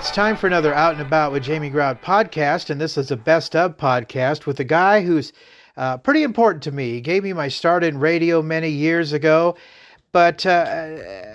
It's time for another Out and About with Jamie Grout podcast, and this is a best of podcast with a guy who's pretty important to me. He gave me my start in radio many years ago, but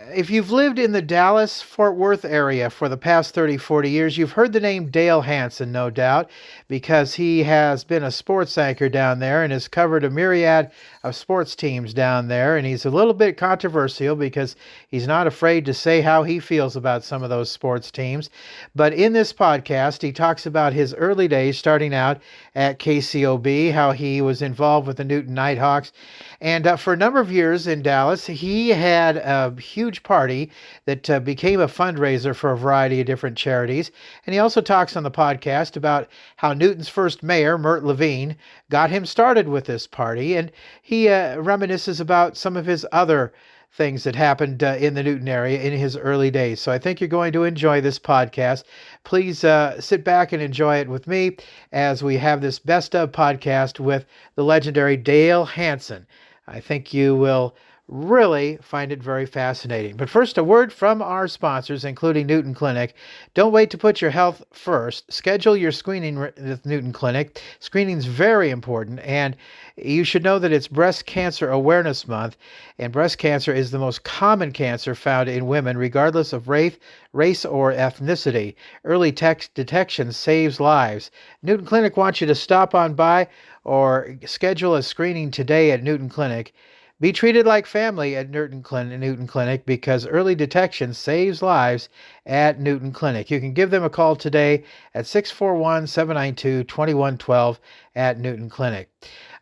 if you've lived in the Dallas-Fort Worth area for the past 30, 40 years, you've heard the name Dale Hansen, no doubt, because he has been a sports anchor down there and has covered a myriad of sports teams down there, and he's a little bit controversial because he's not afraid to say how he feels about some of those sports teams. But in this podcast, he talks about his early days starting out at KCOB, how he was involved with the Newton Nite Hawks, and for a number of years in Dallas, he had a huge party that became a fundraiser for a variety of different charities. And he also talks on the podcast about how Newton's first mayor, Mert Levine, got him started with this party. And he reminisces about some of his other things that happened in the Newton area in his early days. So I think you're going to enjoy this podcast. Please sit back and enjoy it with me as we have this best of podcast with the legendary Dale Hansen. I think you will really find it very fascinating. But first, a word from our sponsors, including Newton Clinic. Don't wait to put your health first. Schedule your screening with Newton Clinic. Screening is very important, and you should know that it's Breast Cancer Awareness Month, and breast cancer is the most common cancer found in women, regardless of race or ethnicity. Early detection saves lives. Newton Clinic wants you to stop on by or schedule a screening today at Newton Clinic. Be treated like family at Newton Clinic because early detection saves lives at Newton Clinic. You can give them a call today at 641-792-2112 at Newton Clinic.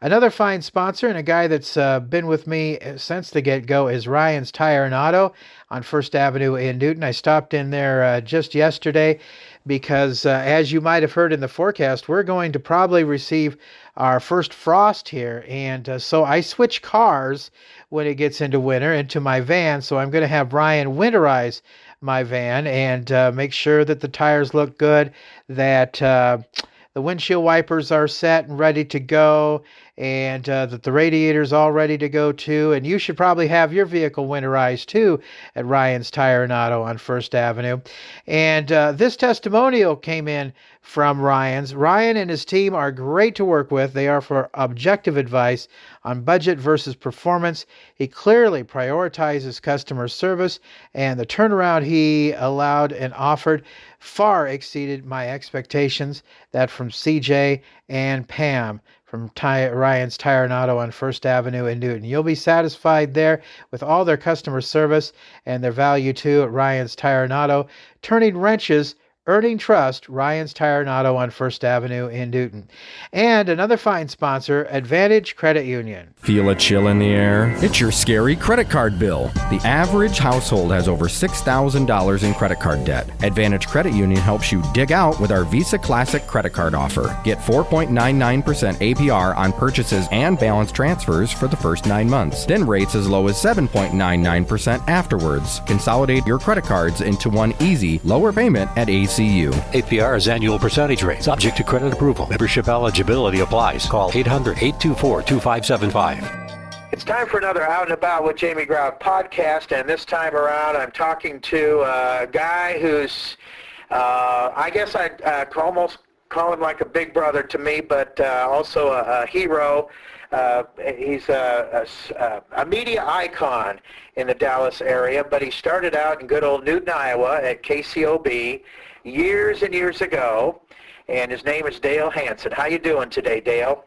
Another fine sponsor and a guy that's been with me since the get-go is Ryan's Tire and Auto on First Avenue in Newton. I stopped in there just yesterday because, as you might have heard in the forecast, we're going to probably receive our first frost here. And so I switch cars when it gets into winter into my van. So I'm going to have Ryan winterize my van and make sure that the tires look good, that the windshield wipers are set and ready to go, and that the radiator's all ready to go too. And you should probably have your vehicle winterized too at Ryan's Tire and Auto on First Avenue. And this testimonial came in from Ryan's. Ryan and his team are great to work with. They offer objective advice on budget versus performance. He clearly prioritizes customer service, and the turnaround he allowed and offered far exceeded my expectations. That from CJ and Pam from Ryan's Tire and Auto on First Avenue in Newton. You'll be satisfied there with all their customer service and their value too at Ryan's Tire and Auto. Turning wrenches, earning trust, Ryan's Tire and Auto on First Avenue in Newton. And another fine sponsor, Advantage Credit Union. Feel a chill in the air? It's your scary credit card bill. The average household has over $6,000 in credit card debt. Advantage Credit Union helps you dig out with our Visa Classic credit card offer. Get 4.99% APR on purchases and balance transfers for the first 9 months. Then rates as low as 7.99% afterwards. Consolidate your credit cards into one easy, lower payment at ACU. APR is annual percentage rate. Subject to credit approval. Membership eligibility applies. Call 800-824-2575. It's time for another Out and About with Jamie Grout podcast, and this time around I'm talking to a guy who's, I guess I'd almost call him like a big brother to me, but also a hero. He's a media icon in the Dallas area, but he started out in good old Newton, Iowa at KCOB years and years ago, and his name is Dale Hansen. How you doing today, Dale?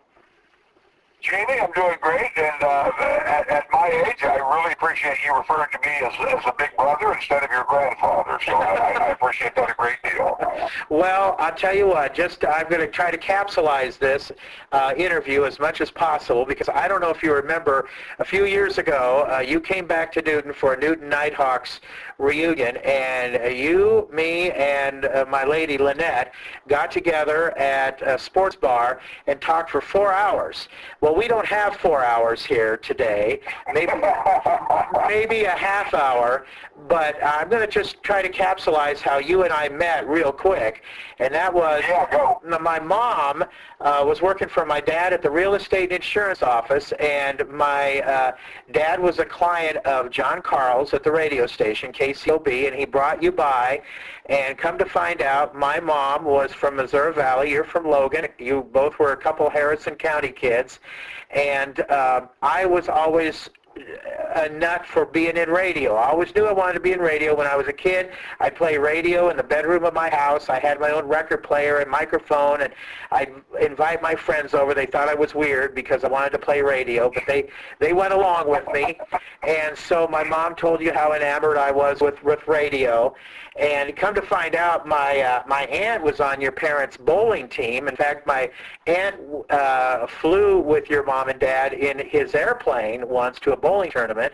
Jamie, I'm doing great, and at my age, I really appreciate you referring to me as a big brother instead of your grandfather, so I appreciate that a great deal. Well, I'll tell you what, I'm going to try to capsulize this interview as much as possible, because I don't know if you remember, a few years ago, you came back to Newton for a Newton Nite Hawks reunion, and you, me, and my lady, Lynette, got together at a sports bar and talked for 4 hours. Well, we don't have 4 hours here today, maybe a half hour, but I'm going to just try to capsulize how you and I met real quick. And that was, my mom was working for my dad at the real estate insurance office, and my dad was a client of John Carl's at the radio station, KCOB, and he brought you by, and come to find out, my mom was from Missouri Valley, you're from Logan, you both were a couple Harrison County kids, and I was always a nut for being in radio. I always knew I wanted to be in radio. When I was a kid, I'd play radio in the bedroom of my house. I had my own record player and microphone, and I'd invite my friends over. They thought I was weird because I wanted to play radio, but they went along with me. And so my mom told you how enamored I was with radio. And come to find out, my aunt was on your parents' bowling team. In fact, my aunt flew with your mom and dad in his airplane once to a bowling tournament.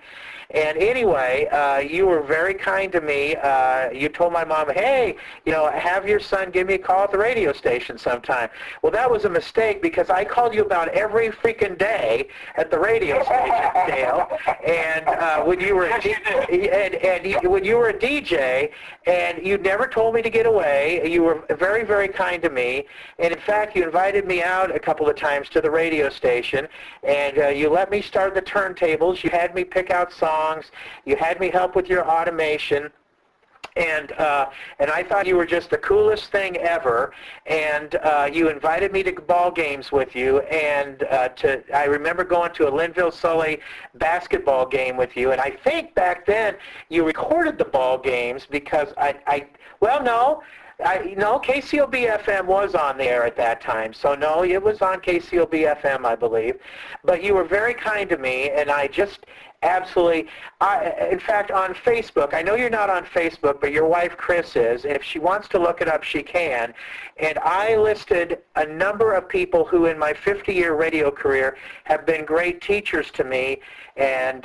And anyway, you were very kind to me. You told my mom, hey, have your son give me a call at the radio station sometime. Well, that was a mistake because I called you about every freaking day at the radio station, Dale. And when you were when you were a DJ, and you never told me to get away. You were very, very kind to me. And in fact, you invited me out a couple of times to the radio station, and you let me start the turntables. You had me pick out songs. You had me help with your automation. And I thought you were just the coolest thing ever, and you invited me to ball games with you, and I remember going to a Linville-Sully basketball game with you, and I think back then you recorded the ball games because KCOB FM was on the air at that time, so no, it was on KCOB FM, I believe, but you were very kind to me, and I just absolutely, in fact, on Facebook, I know you're not on Facebook, but your wife, Chris, is, and if she wants to look it up, she can, and I listed a number of people who in my 50-year radio career have been great teachers to me, and,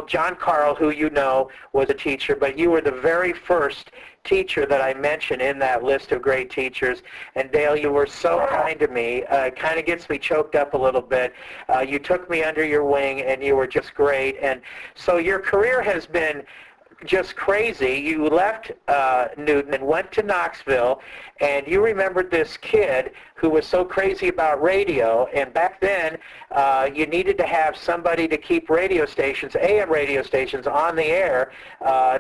John Carl, who you know, was a teacher, but you were the very first teacher that I mentioned in that list of great teachers. And Dale, you were so kind to me. It kind of gets me choked up a little bit. You took me under your wing, and you were just great. And so your career has been just crazy. You left Newton and went to Knoxville, and you remembered this kid who was so crazy about radio, and back then you needed to have somebody to keep radio stations, AM radio stations, on the air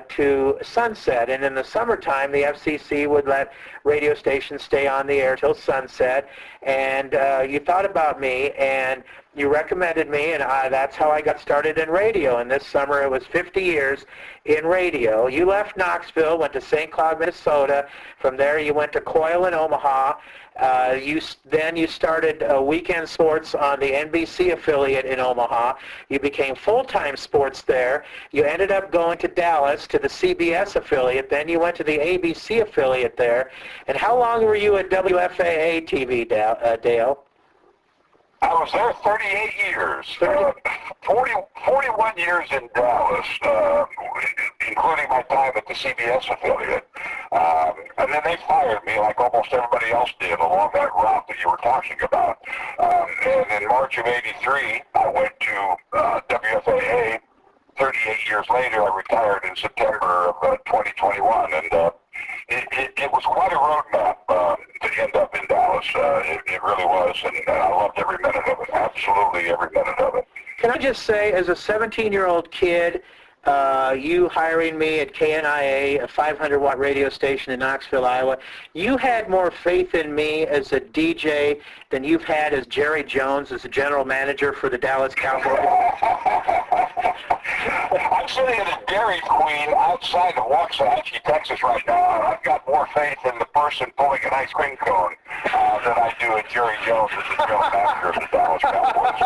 to sunset, and in the summertime the FCC would let radio stations stay on the air till sunset, and you thought about me, and you recommended me, and that's how I got started in radio. And this summer it was 50 years in radio. You left Knoxville, went to St. Cloud, Minnesota. From there you went to Coyle in Omaha. Then you started weekend sports on the NBC affiliate in Omaha. You became full-time sports there. You ended up going to Dallas to the CBS affiliate. Then you went to the ABC affiliate there. And how long were you at WFAA TV, Dale? I was there 38 years, 41 years in Dallas, including my time at the CBS affiliate. And then they fired me like almost everybody else did along that route that you were talking about. And in March of '83, I went to WFAA. 38 years later, I retired in September of 2021, and it was quite a roadmap to end up in Dallas. It really was, and I loved every minute of it, absolutely every minute of it. Can I just say, as a 17-year-old kid, you hiring me at KNIA, a 500-watt radio station in Knoxville, Iowa, you had more faith in me as a DJ than you've had as Jerry Jones as a general manager for the Dallas Cowboys. I'm sitting at a Dairy Queen outside of Waxahachie, Texas right now, and I've got more faith in the person pulling an ice cream cone than I do in Jerry Jones as the general manager of the Dallas Cowboys.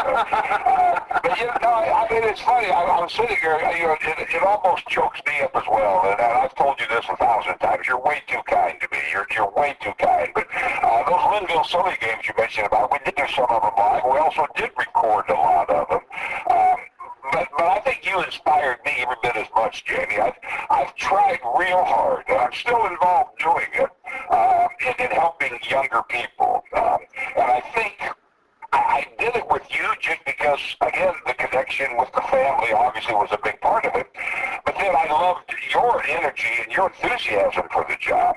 But I mean, it's funny. I was sitting here, it almost chokes me up as well, and I've told you this 1,000 times. You're way too kind to me. You're way too kind. But those Linville-Sully games you mentioned about, we did do some of them live. We also did record a lot of them. But I think you inspired me every bit as much, Jamie. I've tried real hard, and I'm still involved doing it, in helping younger people. And I think I did it with you just because, again, the connection with the family obviously was a big part of it. But then I loved your energy and your enthusiasm for the job.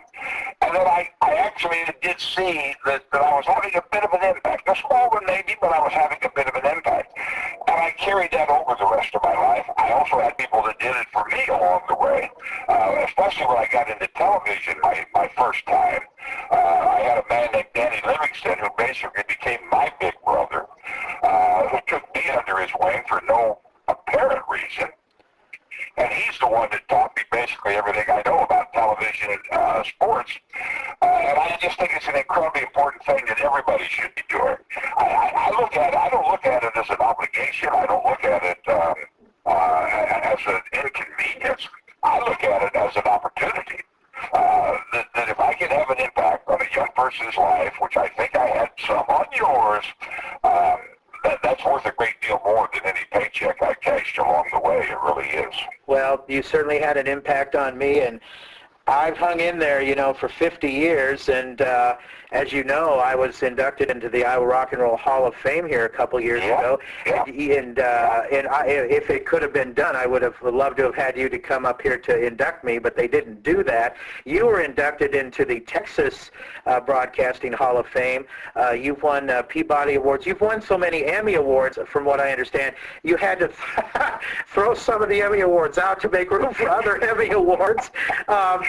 And then I actually did see that I was having a bit of an impact. A small one maybe, but I was having a bit of an impact. And I carried that over the rest of my life. I also had people that did it for me along the way, especially when I got into television my first time. I had a man named Danny Livingston who basically became my big brother, who took me under his wing for no apparent reason. And he's the one that taught me basically everything I know about television and sports. And I just think it's an incredibly important thing that everybody should be doing. I don't look at it as an obligation. I don't look at it as an inconvenience. I look at it as an opportunity. That if I can have an impact on a young person's life, which I think I had some on yours, that's worth a great deal more than any paycheck I cashed along the way. It really is. Well, you certainly had an impact on me, and I've hung in there, for 50 years, and as you know, I was inducted into the Iowa Rock and Roll Hall of Fame here a couple years ago, and if it could have been done, I would have loved to have had you to come up here to induct me, but they didn't do that. You were inducted into the Texas Broadcasting Hall of Fame. You've won Peabody Awards. You've won so many Emmy Awards, from what I understand. You had to throw some of the Emmy Awards out to make room for other Emmy Awards. I've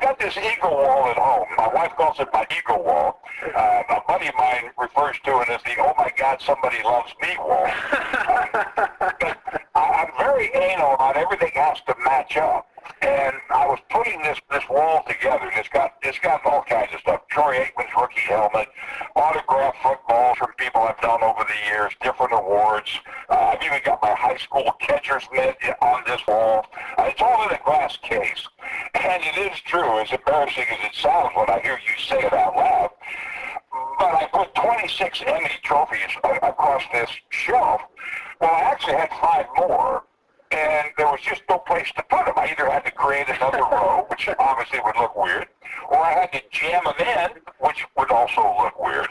got this eagle wall at home. My wife calls it my eagle wall. A buddy of mine refers to it as the "oh my God, somebody loves me" wall. But I'm very anal about everything has to match up. And I was putting this wall together. It's got all kinds of stuff. Troy Aikman's rookie helmet, autographed footballs from people I've known over the years, different awards. I've even got my high school catcher's mitt on this wall. It's all in a glass case. And it is true, as embarrassing as it sounds when I hear you say it out loud, but I put 26 Emmy trophies across this shelf. Well, I actually had 5 more. And there was just no place to put them. I either had to create another row, which obviously would look weird, or I had to jam them in, which would also look weird.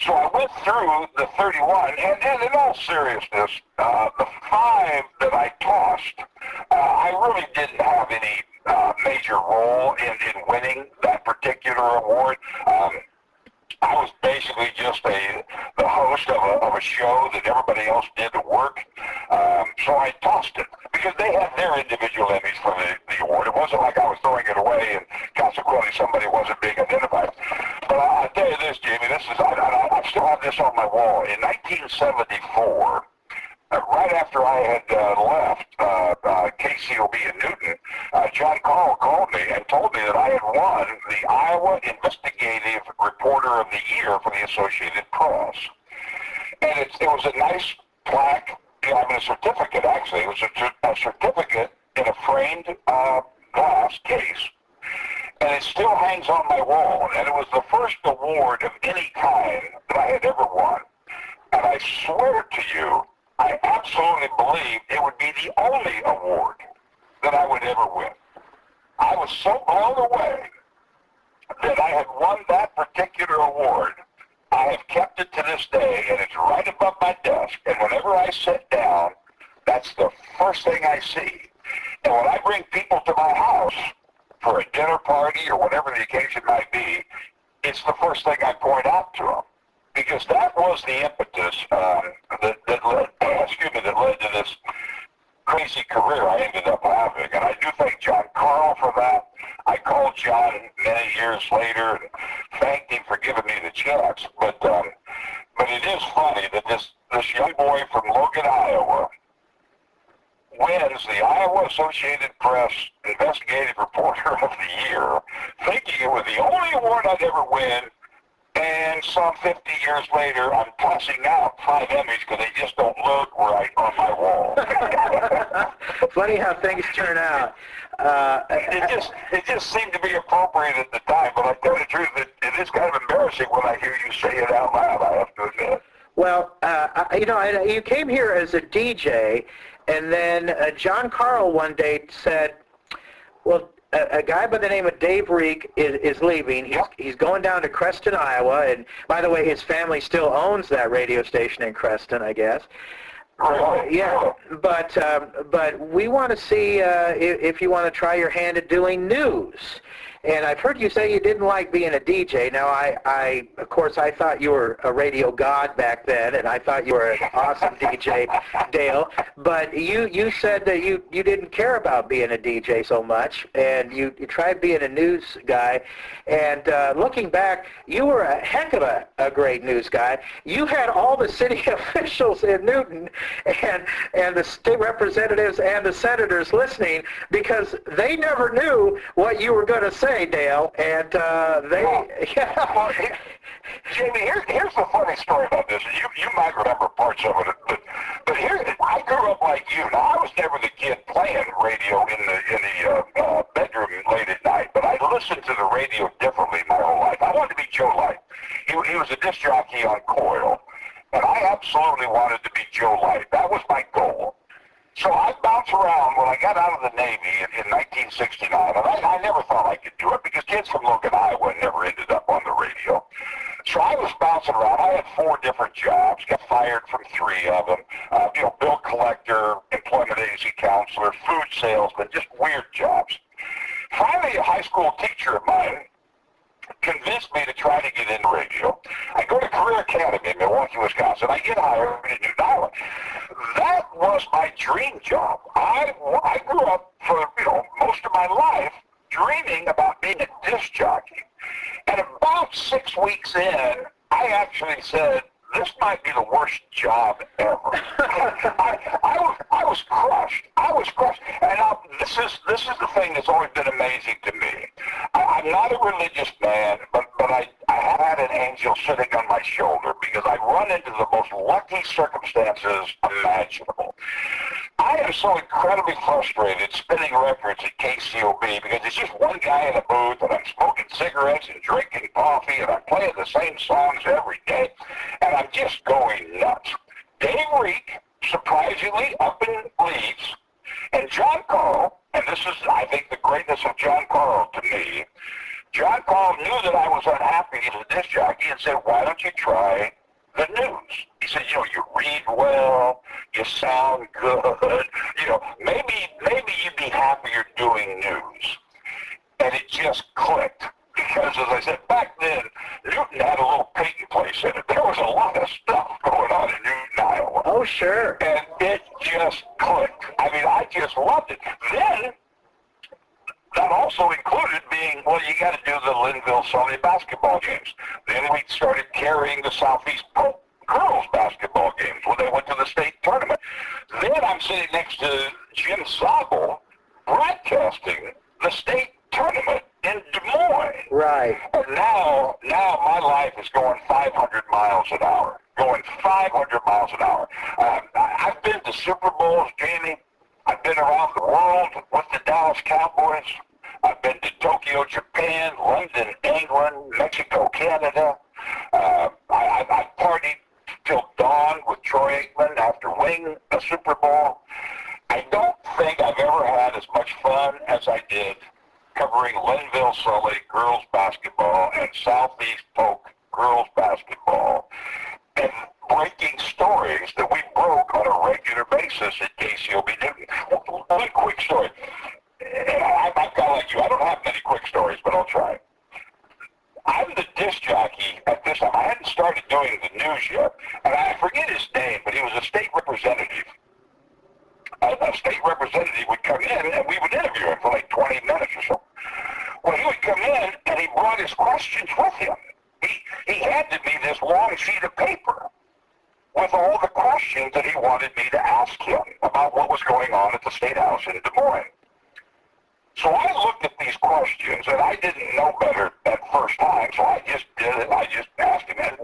So I went through the 31, and in all seriousness, the 5 that I tossed, I really didn't have any major role in winning that particular award. I was basically just the host of a show that everybody else did the work. So I tossed it because they had their individual Emmys for the award. It wasn't like I was throwing it away and consequently somebody wasn't being identified. But I'll tell you this, Jamie, I still have this on my wall. In 1974, right after I had left KCOB in Newton, John Carl called me and told me that I had won the Iowa Investigative Reporter of the Year for the Associated Press. And it was a nice plaque, a certificate actually. It was a certificate in a framed glass case. And it still hangs on my wall. And it was the first award of any kind that I had ever won. And I swear to you, I absolutely believe it would be the only award that I would ever win. I was so blown away that I had won that particular award. I have kept it to this day, and it's right above my desk. And whenever I sit down, that's the first thing I see. And when I bring people to my house for a dinner party or whatever the occasion might be, it's the first thing I point out to them. Because that was the impetus that led to this crazy career I ended up having. And I do thank John Carl for that. I called John many years later and thanked him for giving me the chance. But it is funny that this young boy from Logan, Iowa, wins the Iowa Associated Press Investigative Reporter of the Year, thinking it was the only award I'd ever win. And some 50 years later, I'm tossing out 5 Emmys because they just don't look right on my wall. Funny how things turn out. It just seemed to be appropriate at the time, but I tell you the truth, it is kind of embarrassing when I hear you say it out loud, I have to admit. Well, you came here as a DJ, and then John Carl one day said, well, a guy by the name of Dave Reek is leaving. He's going down to Creston, Iowa, and by the way, his family still owns that radio station in Creston, I guess. Yeah, but we want to see if you want to try your hand at doing news. And I've heard you say you didn't like being a DJ. Now, of course, I thought you were a radio god back then, and I thought you were an awesome DJ, Dale. But you said that you didn't care about being a DJ so much, and you tried being a news guy. And looking back, you were a heck of a great news guy. You had all the city officials in Newton and the state representatives and the senators listening because they never knew what you were going to say, Dale, and Well, Jamie, here's the funny story about this. You might remember parts of it, but here I grew up like you. Now I was never the kid playing radio in the bedroom late at night, but I listened to the radio differently my whole life. I wanted to be Joe Light. He was a disc jockey on Coil, and I absolutely wanted to be Joe Light. That was my goal. So I bounced around when I got out of the Navy in 1969, and I never thought I could do it because kids from Logan, Iowa never ended up on the radio. So I was bouncing around. I had 4 different jobs, got fired from 3 of them. Bill collector, employment agency counselor, food salesman, just weird jobs. Finally, a high school teacher of mine convinced me to try to get into radio. I go to Career Academy in Milwaukee, Wisconsin. I get hired in Newton, Iowa. That was my dream job. I grew up for most of my life dreaming about being a disc jockey. And about 6 weeks in, I actually said, this might be the worst job ever. I was crushed. I was crushed. And this is the thing that's always been amazing to me. I'm not a religious man, but I have had an angel sitting on my shoulder because I run into the most lucky circumstances imaginable. I am so incredibly frustrated spinning records at KCOB because it's just one guy in a booth and I'm smoking cigarettes and drinking coffee and I'm playing the same songs every day and I'm just going nuts. Dave Reek, surprisingly, up in Leeds, and John Carl, and this is, I think, the greatness of John Carl to me. John Carl knew that I was unhappy as a disc jockey and said, why don't you try the news? He said, you read well, you sound good, maybe you'd be happier doing news. And it just clicked. Because, as I said, back then, Newton had a little Peyton place in it. There was a lot of stuff going on in Newton, Iowa. Oh, sure. And it just clicked. I mean, I just loved it. Then, that also included being, you got to do the Linville-Sully basketball games. Then we started carrying the Southeast Polk girls basketball games when they went to the state tournament. Then I'm sitting next to Jim Zabel broadcasting the state tournament in Des Moines. Right. And now my life is going 500 miles an hour. Going 500 miles an hour. I've been to Super Bowls, Jamie. I've been around the world with the Dallas Cowboys. I've been to Tokyo, Japan, London, England, Mexico, Canada. I partied till dawn with Troy Aikman after winning a Super Bowl. I don't think I've ever had as much fun as I did covering Linville-Sully girls basketball and Southeast Polk girls basketball and breaking stories that we broke on a regular basis at KCOB Newton. One quick story. And I'm kind of like you. I don't have many quick stories, but I'll try. I'm the disc jockey at this time. I hadn't started doing the news yet, and I forget his name, but he was a state representative. A state representative would come in, and we would interview him for like 20 minutes or so. Well, he would come in, and he brought his questions with him. He handed me this long sheet of paper with all the questions that he wanted me to ask him about what was going on at the State House in Des Moines. So I looked at these questions, and I didn't know better that first time, so I just did it. I just asked him, and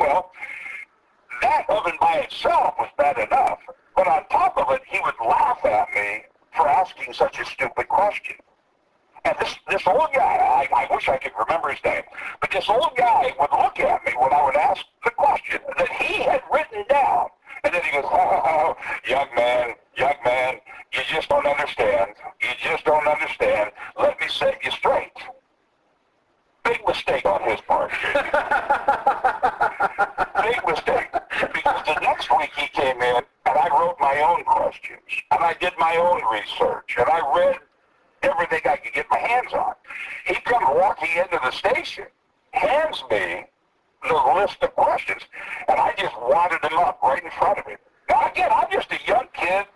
that of and by itself was bad enough. But on top of it, he would laugh at me for asking such a stupid question. And this old guy, I wish I could remember his name, but this old guy would look at me when I would ask the question that he had written down. And then he goes, young man, you You just don't understand. You just don't understand. Let me set you straight. Big mistake on his part. Big mistake. Because the next week he came in, and I wrote my own questions, and I did my own research, and I read everything I could get my hands on. He comes walking into the station, hands me the list of questions, and I just wadded them up right in front of him. Now, again, I'm just a young kid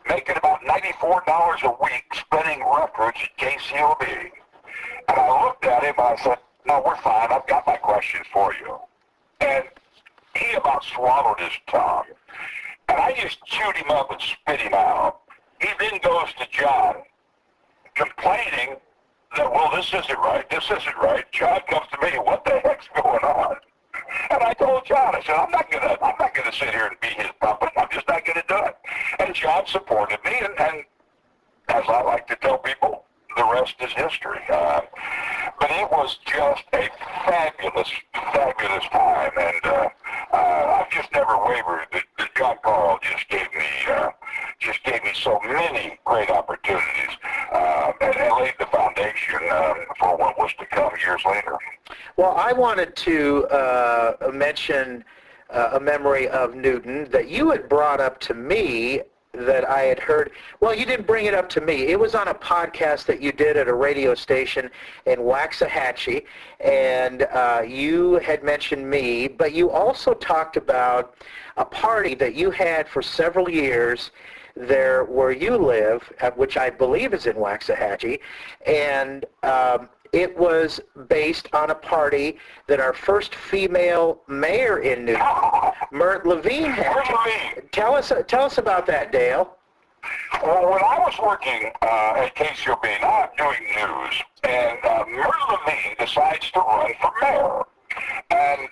making about $94 a week spinning records at KCOB. And I looked at him and I said, no, we're fine. I've got my questions for you. And he about swallowed his tongue. And I just chewed him up and spit him out. He then goes to John, complaining that, well, this isn't right. This isn't right. John comes to me, what the heck's going on? And I told John, I said, I'm not gonna sit here and be his puppet. I'm just not gonna do it. And John supported me, and as I like to tell people, the rest is history. But it was just a fabulous, fabulous time, and I've just never wavered. The John Carl just gave me so many great opportunities, and laid the foundation for what was to come years later. Well, I wanted to mention a memory of Newton that you had brought up to me that I had heard. Well, you didn't bring it up to me. It was on a podcast that you did at a radio station in Waxahachie, and you had mentioned me, but you also talked about a party that you had for several years there where you live, which I believe is in Waxahachie, and it was based on a party that our first female mayor in Newton, Mert Levine, had. Tell us about that, Dale. Well, when I was working at KCOB, not doing news, and Mert Levine decides to run for mayor, and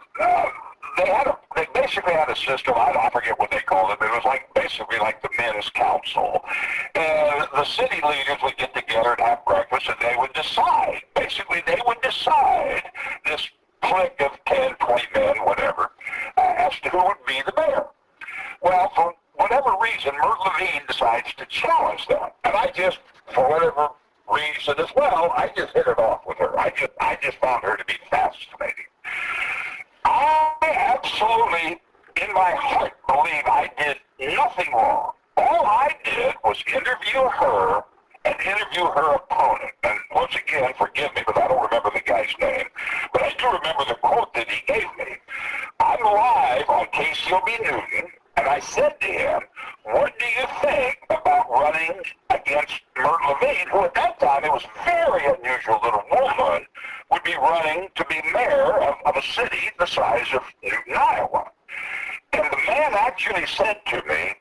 they basically had a system. I forget what they called it, but it was basically like the men's council, and the city leaders would get together and have breakfast, and they would decide. Basically, they would decide, this clique of 10, 20 men, whatever, as to who would be the mayor. Well, for whatever reason, Mert Levine decides to challenge them, and I just, for whatever reason as well, I just hit it off with her. I just found her to be fascinating. I absolutely, in my heart, believe I did nothing wrong. All I did was interview her and interview her opponent. And once again, forgive me, but I don't remember the guy's name. But I do remember the quote that he gave me. I'm live on KCOB Newton, and I said to him, what do you think about running against Mert Levine, who at that time, it was very unusual that a woman would be running to be mayor of a city the size of Newton, Iowa. And the man actually said to me,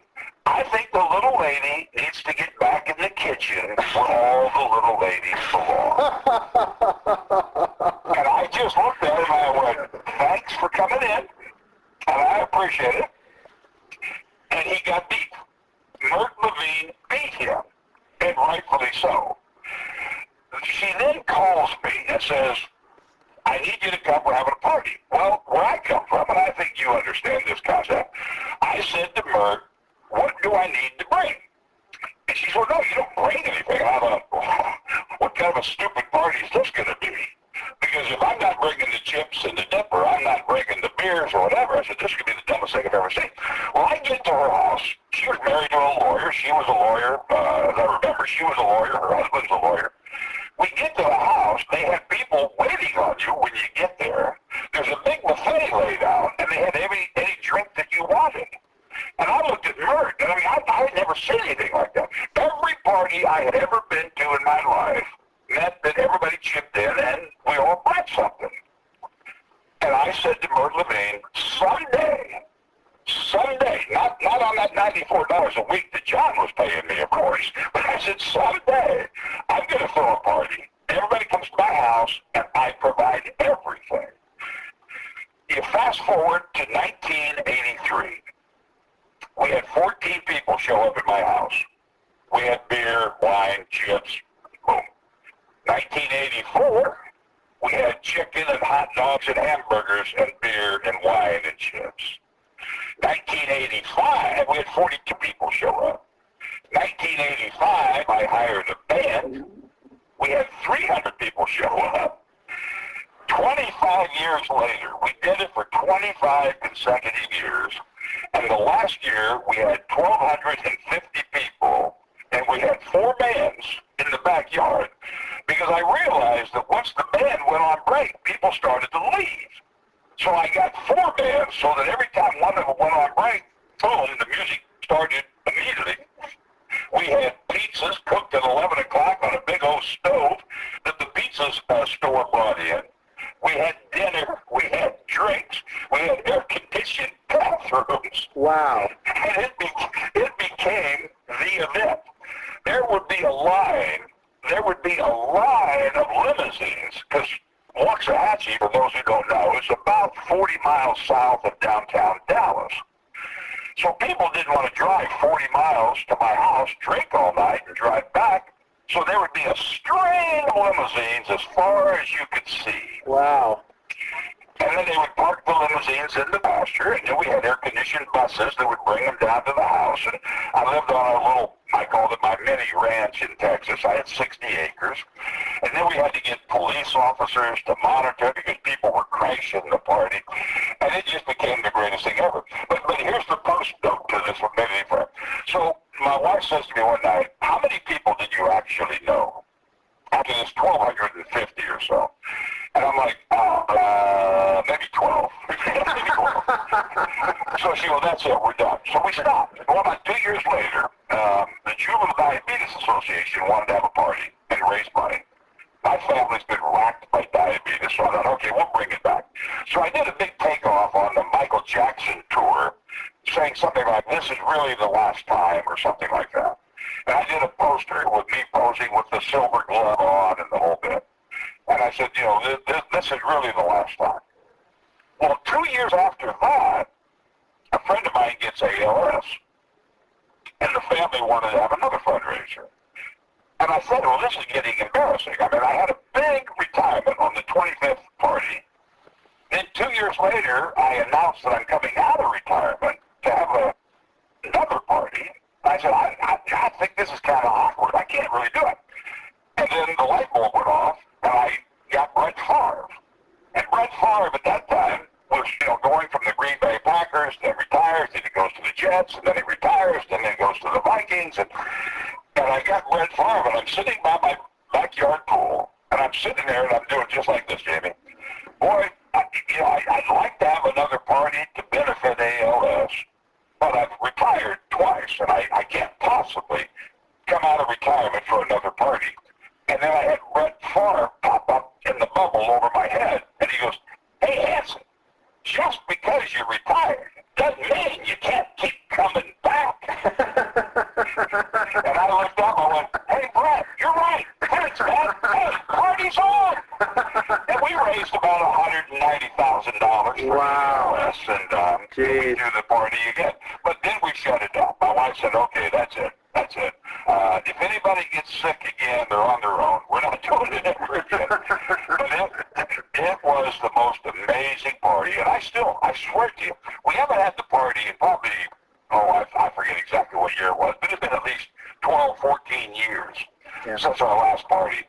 I think the little lady needs to get back in the kitchen where all the little ladies belong. And I just looked at him and I went, thanks for coming in, and I appreciate it. And he got beat. Mert Levine beat him, and rightfully so. She then calls me and says, I need you to come, we're having a party. Well, where I come from, and I think you understand this concept, I said to Mert, what do I need to bring? And she said, no, you don't bring anything. I thought, what kind of a stupid party is this going to be? Because if I'm not bringing the chips and the dipper, I'm not bringing the beers or whatever. I said, this could be the dumbest thing I've ever seen. Well, I get to her house. She was married to a lawyer. She was a lawyer. As I remember, she was a lawyer. Her husband's a lawyer. We get to the house. They have people waiting on you when you get there. There's a big buffet laid out, and they had any drink that you wanted. And I looked at Mert, and I had never seen anything like that. Every party I had ever been to in my life meant that everybody chipped in and we all brought something. And I said to Mert Levine, someday, not on that $94 a week that John was paying me, of course, but I said, someday, I'm going to throw a party. Everybody comes to my house, and I provide everything. You fast forward to 1983. We had 14 people show up at my house. We had beer, wine, chips, boom. 1984, we had chicken and hot dogs and hamburgers and beer and wine and chips. 1985, we had 42 people show up. 1985, I hired a band. We had 300 people show up. 25 years later, we did it for 25 consecutive years. And the last year, we had 1,250 people, and we had 4 bands in the backyard. Because I realized that once the band went on break, people started to leave. So I got 4 bands so that every time one of them went on break, boom, the music started immediately. We had pizzas cooked at 11 o'clock on a big old stove that the pizza store brought in. We had dinner. We had drinks. We had air-conditioned bathrooms. Wow. And it became the event. There would be a line of limousines, because Waxahachie, for those who don't know, is about 40 miles south of downtown Dallas. So people didn't want to drive 40 miles to my house, drink all night, and drive back. So there would be a string of limousines as far as you could see. Wow. And then they would park the limousines in the pasture, and then we had air-conditioned buses that would bring them down to the house. And I lived on a little, I called it my mini ranch in Texas. I had 60 acres. And then we had to get police officers to monitor because people were crashing the party. And it just became the greatest thing ever. But here's the post-note to this one, maybe for. So my wife says to me one night, how many people did you actually know? After this 1,250 or so. And I'm like, maybe 12. So she goes, that's it, we're done. So we stopped. Well, about 2 years later, the Juvenile Diabetes Association wanted to have a party and raise money. My family's been racked by diabetes, so I thought, okay, we'll bring it back. So I did a big takeoff on the Michael Jackson tour, saying something like, this is really the last time, or something like that. And I did a poster with me posing with the silver glove on and the whole bit. And I said, you know, this is really the last time. Well, 2 years after that, a friend of mine gets ALS. And the family wanted to have another fundraiser. And I said, well, this is getting embarrassing. I mean, I had a big retirement on the 25th party. Then 2 years later, I announced that I'm coming out of retirement to have another party. I said, I think this is kind of awkward. I can't really do it. And then the light bulb went off, and I got Brett Favre. And Brett Favre at that time was, you know, going from the Green Bay Packers, then retires, then he goes to the Jets, and then he retires, and then he goes to the Vikings. And I got Brett Favre, and I'm sitting by my backyard pool, and I'm sitting there, and I'm doing just like this, Jamie. Boy, I'd like to have another party to benefit ALS, but I've retired twice, and I can't possibly come out of retirement for another party. And then I had Brett Favre pop up in the bubble over my head, and he goes, hey, Hansen, just because you're retired doesn't mean you can't keep coming back. And I looked up, I went, hey, Brett, you're right. Thanks, man. Hey, party's on. And we raised about $190,000 for ALS, and we do the party again. But then we shut it down. My wife said, okay, that's it. That's it. If anybody gets sick again, they're on their own. We're not doing it ever again. But it was the most amazing party. And I swear to you, we haven't had the party in probably, I forget exactly what year it was, but it's been at least 12, 14 years since our last party.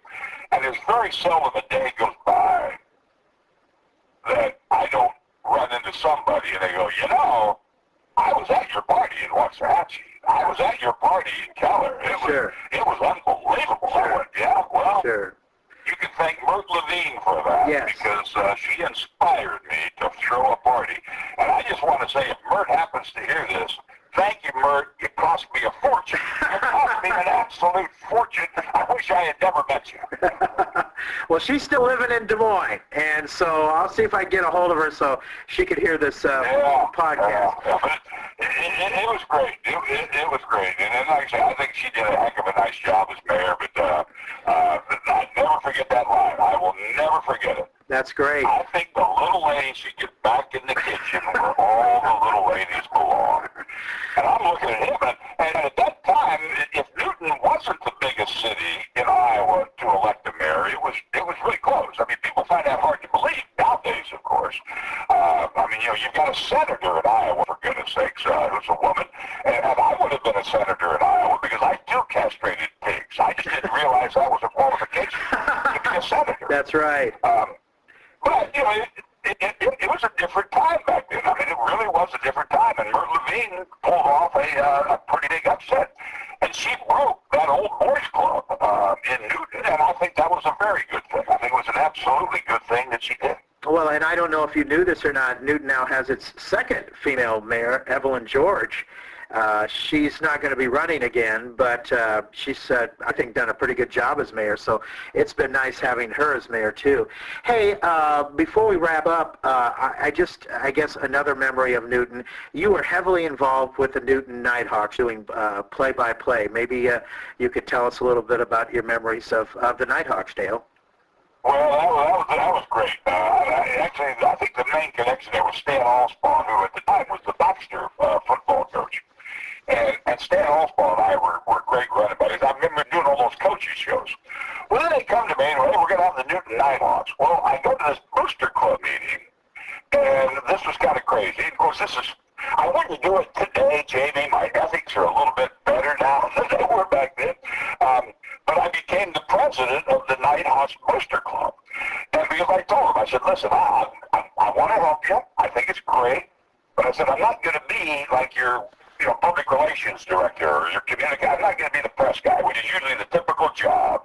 And there's very seldom a day goes by that I don't run into somebody and they go, you know, I was at your party in Waxahachie. I was at your party in Keller. It was unbelievable. I went, yeah, well, you can thank Mert Levine for that because she inspired me to throw a party. And I just want to say, if Mert happens to hear this, thank you, Mert. It cost me a fortune. It cost me an absolute fortune. I wish I had never met you. Well, she's still living in Des Moines, and so I'll see if I can get a hold of her so she could hear this podcast. But it was great. It was great. And then, like I said, I think she did a heck of a nice job as mayor, but I'll never forget that line. I will never forget it. That's great. I think the little ladies should get back in the kitchen where all the little ladies belong. And I'm looking at him, and at that time, if Newton wasn't the biggest city in Iowa to elect a mayor, it was really close. I mean, people find that hard to believe nowadays, of course. I mean, you've got a senator in Iowa, for goodness sakes, who's a woman, and I would have been a senator in Iowa because I too castrated pigs. I just didn't realize that was a qualification to be a senator. That's right. But, you know, it was a different time back then. I mean, it really was a different time. And Mert Levine pulled off a pretty big upset. And she broke that old boys club in Newton, and I think that was a very good thing. I think it was an absolutely good thing that she did. Well, and I don't know if you knew this or not, Newton now has its second female mayor, Evelyn George. She's not going to be running again, but she's, I think, done a pretty good job as mayor, so it's been nice having her as mayor, too. Hey, before we wrap up, I guess another memory of Newton, you were heavily involved with the Newton Nite Hawks doing play-by-play. Maybe you could tell us a little bit about your memories of the Nite Hawks, Dale. Well, that was great. Actually, I think the main connection there was Stan Allspawn, who at the time was the Baxter football coach. And Stan Allspawn and I were great running buddies. I remember doing all those coaches shows. Well, then they come to me and, hey, we're going to have the Newton Nite Hawks. Well, I go to this booster club meeting, and this was kind of crazy. Of course, I wouldn't do it today, Jamie. My ethics are a little bit better now than they were back then. But I became the president of the Nite Hawks Booster Club. And because I told him, I said, listen, I want to help you. I think it's great. But I said, I'm not going to be like your public relations director or your communicator. I'm not going to be the press guy, which is usually the typical job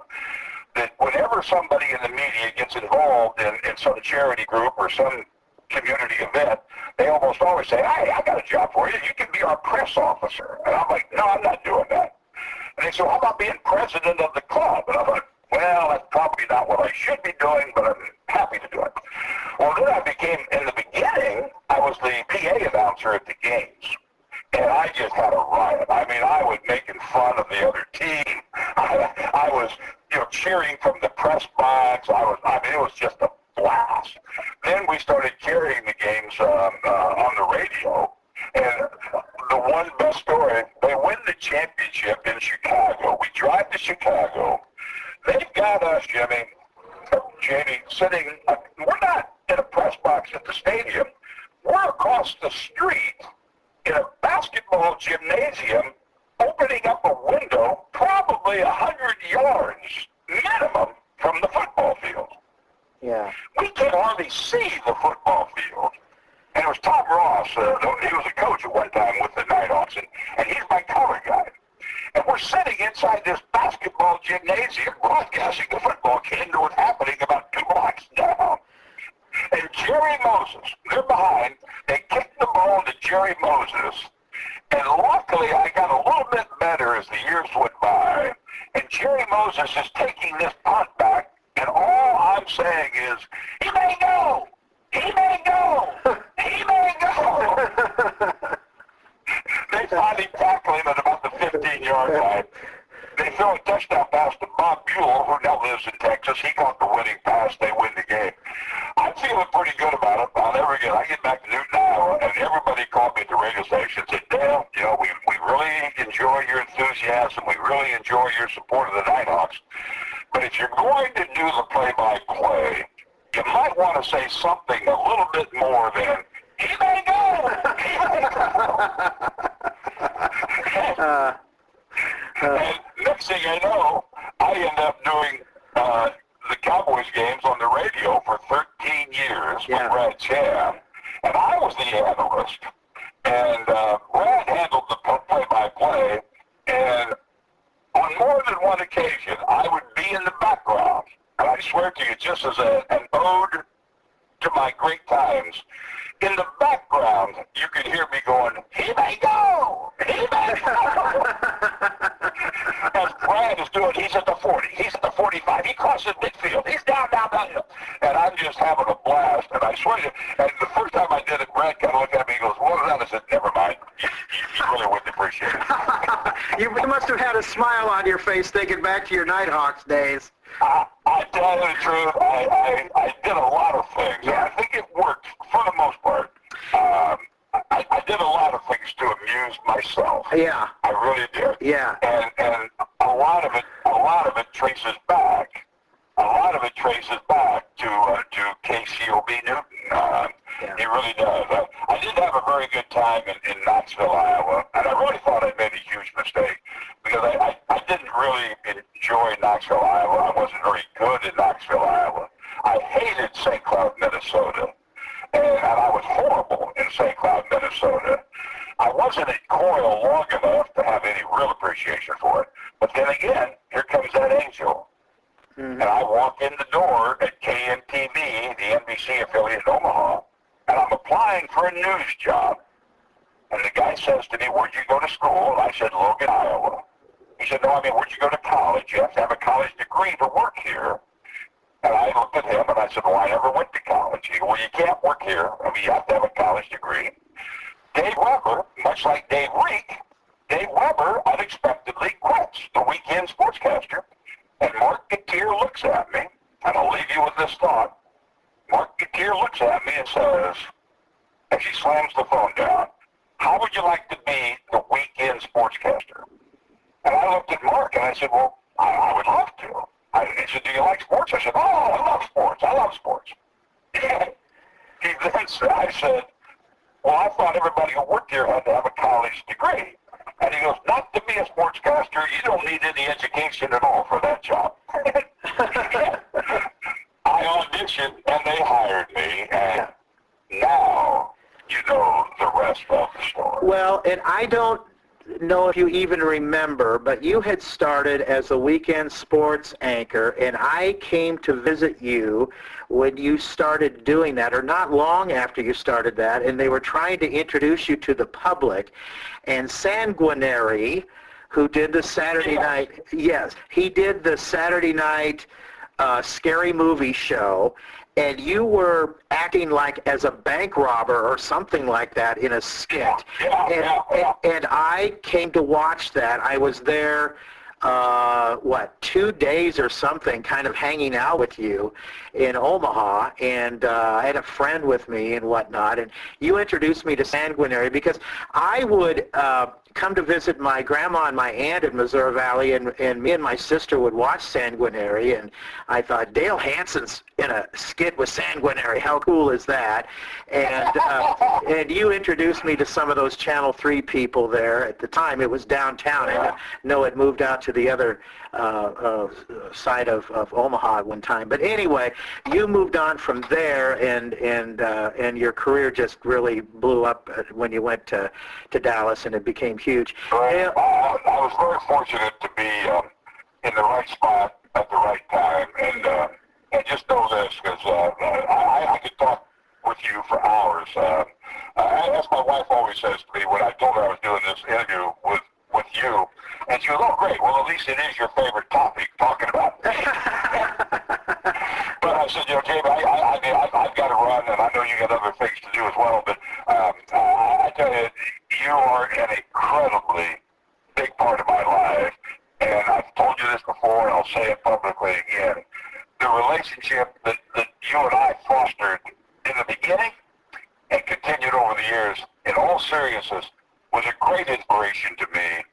that whenever somebody in the media gets involved in some charity group or some community event, they almost always say, hey, I got a job for you. You can be our press officer. And I'm like, no, I'm not doing that. And they said, well, how about being president of the club? And I'm like, well, that's probably not what I should be doing, but I'm happy to do it. Well, then I became, in the beginning, I was the PA announcer at the games. And I just had a riot. I mean, I was making fun of the other team. I was, cheering from the press box. It was just a blast. Then we started carrying the games on the radio. And the one best story, they win the championship in Chicago. We drive to Chicago. They've got us, Jamie, sitting, we're not in a press box at the stadium. We're across the street in a basketball gymnasium, opening up a window probably 100 yards minimum from the football field. Yeah. We can hardly see the football field. And it was Tom Ross, he was a coach at one time with the Nite Hawks, and he's my color guy. And we're sitting inside this basketball gymnasium broadcasting the football game that was happening about 2 blocks down. And Jerry Moses, they're behind, they kicked the ball to Jerry Moses, and luckily I got a little bit better as the years went by, and Jerry Moses is taking this punt back, and all I'm saying is, he may go! He may go! He may go! They finally tackle him at about the 15-yard line. They throw a touchdown pass to Bob Buell, who now lives in Texas. He got the winning pass. They win the game. I'm feeling pretty good about it. I'll never get. I get back to Newton, Iowa, and everybody called me at the radio station and said, Dale, we really enjoy your enthusiasm. We really enjoy your support of the Nite Hawks. But if you're going to do the play-by-play, you might want to say something a little bit more than, he may go! He may go! And next thing I know, I end up doing the Cowboys games on the radio for 13 years with Brad Cham, and I was the analyst, and Brad handled the play-by-play, and on more than one occasion, I would be in the background, and I swear to you, just as an ode to my great times, in the background, you could hear me going, he may go! He may go! As Brad is doing, he's at the 40, he's at the 45, he crosses midfield, he's down. And I'm just having a blast, and I swear to you, and the first time I did it, Brad kind of looked at me and goes, what was that? I said, never mind, you really wouldn't appreciate it. You must have had a smile on your face thinking back to your Nite Hawks days. I tell you the truth, I did a lot of things, and I think it worked for the most part. I did a lot of things to amuse myself. Yeah. I really did. Yeah. And a lot of it traces back. A lot of it traces back to KCOB Newton. It really does. I did have a very good time in Knoxville, Iowa, and I really thought I made a huge mistake because I appreciation for it. But then again, here comes that angel. And I walk in the door at KMTV, the NBC affiliate in Omaha, and I'm applying for a news job. And the guy says to me, where'd you go to school? And I said, Logan, Iowa. He said, no, I mean, where'd you go to college? You have to have a college degree to work here. And I looked at him and I said, well, I never went to college. He said, well, you can't work here. I mean, you have to have a college degree. Dave Weber, much like Dave Reek, Dave Weber unexpectedly quits, the weekend sportscaster. And Mark Gatier looks at me, and I'll leave you with this thought. Mark Gatier looks at me and says, as he slams the phone down, how would you like to be the weekend sportscaster? And I looked at Mark and I said, well, I would love to. He said, do you like sports? I said, oh, I love sports. I love sports. He then said, I said, well, I thought everybody who worked here had to have a college degree. And he goes, not to be a sportscaster, you don't need any education at all for that job. I auditioned and they hired me, and now you know the rest of the story. Well, and I don't know if you even remember, but you had started as a weekend sports anchor, and I came to visit you when you started doing that, or not long after you started that, and they were trying to introduce you to the public. And Sanguinary, who did the Saturday night, he did the Saturday night scary movie show, and you were acting like as a bank robber or something like that in a skit. And I came to watch that. I was there, 2 days or something, kind of hanging out with you in Omaha, and I had a friend with me and whatnot, and you introduced me to Sanguinary because I would come to visit my grandma and my aunt in Missouri Valley, and me and my sister would watch Sanguinary, and I thought, Dale Hansen's in a skit with Sanguinary, how cool is that? And you introduced me to some of those Channel 3 people there. At the time, it was downtown. I know it moved out to the other side of Omaha at one time. But anyway, you moved on from there, and your career just really blew up when you went to Dallas, and it became huge. Right. I was very fortunate to be in the right spot at the right time, and just know this, because I could talk with you for hours. As my wife always says to me when I told her I was doing this interview with you, and she goes, oh, great, well, at least it is your favorite topic, talking about me. But I said, Jamie, I've got to run, and I know you got other things to do as well, but I tell you, you are an incredibly big part of my life, and I've told you this before, and I'll say it publicly again. The relationship that you and I fostered in the beginning and continued over the years, in all seriousness, was a great inspiration to me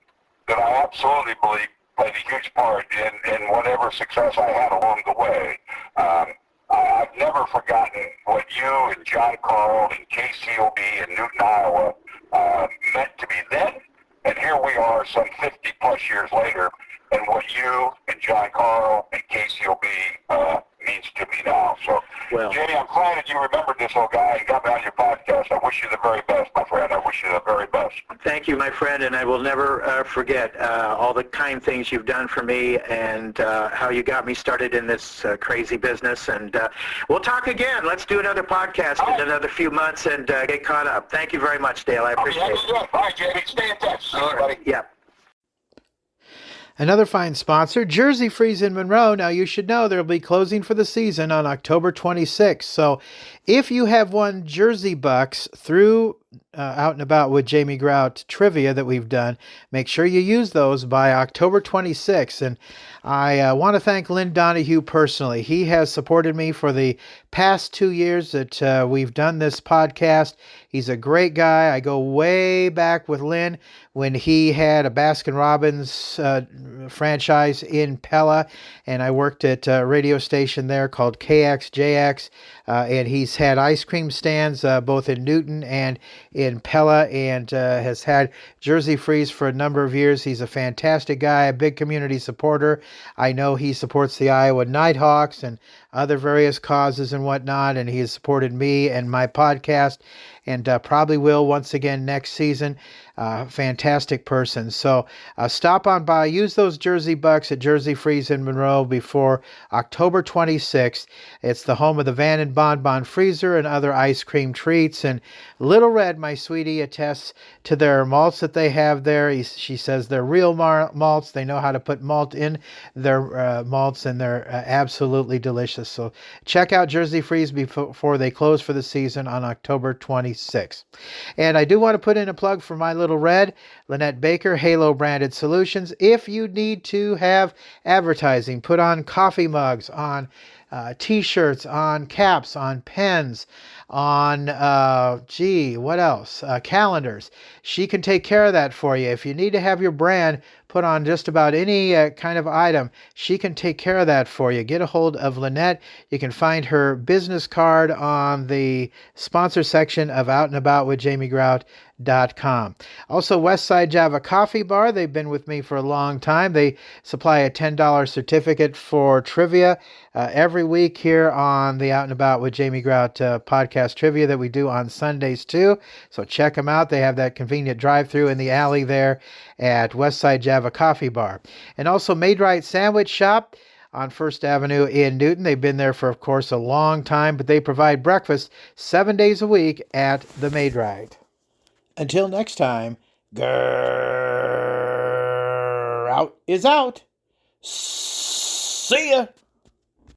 that I absolutely believe played a huge part in whatever success I had along the way. I've never forgotten what you and John Carl and KCOB in Newton, Iowa meant to me then, and here we are some 50 plus years later, and what you and John Carl and KCOB means to me now. So, well, Jamie, I'm glad that you remembered this old guy and got me on your podcast. I wish you the very best, my friend. I wish you the very best. Thank you, my friend, and I will never forget all the kind things you've done for me and how you got me started in this crazy business. And we'll talk again. Let's do another podcast in another few months and get caught up. Thank you very much, Dale. I appreciate it. All right, Jamie. Stay in touch. See you, buddy. Yeah. Another fine sponsor, Jersey Freeze in Monroe. Now, you should know they'll be closing for the season on October 26th. So if you have won Jersey Bucks through Out and About with Jamie Grout trivia that we've done, make sure you use those by October 26th. And I want to thank Lynn Donahue personally. He has supported me for the past 2 years that we've done this podcast. He's a great guy. I go way back with Lynn when he had a Baskin-Robbins franchise in Pella, and I worked at a radio station there called KXJX, and he's had ice cream stands both in Newton and in Pella, and has had Jersey Freeze for a number of years. He's a fantastic guy, a big community supporter. I know he supports the Iowa Nite Hawks and other various causes and whatnot, and he has supported me and my podcast. and probably will once again next season. Fantastic person. So stop on by. Use those Jersey Bucks at Jersey Freeze in Monroe before October 26th. It's the home of the Van and Bonbon Freezer and other ice cream treats. And Little Red, my sweetie, attests to their malts that they have there. She says they're real malts. They know how to put malt in their malts, and they're absolutely delicious. So check out Jersey Freeze before they close for the season on October 26th. And I do want to put in a plug for my Little Red, Lynette Baker, Halo Branded Solutions. If you need to have advertising put on coffee mugs, on T-shirts, on caps, on pens, on, what else? Calendars. She can take care of that for you. If you need to have your brand put on just about any kind of item, she can take care of that for you. Get a hold of Lynette. You can find her business card on the sponsor section of OutandAboutWithJamieGrout.com. Also, Westside Java Coffee Bar. They've been with me for a long time. They supply a $10 certificate for trivia every week here on the Out and About with Jamie Grout podcast trivia that we do on Sundays too. So check them out. They have that convenient drive-through in the alley there at Westside Java Coffee Bar. And also Made Right Sandwich Shop on First Avenue in Newton. They've been there for, of course, a long time, but they provide breakfast 7 days a week at the Made Right. Until next time, Grout is out. See ya.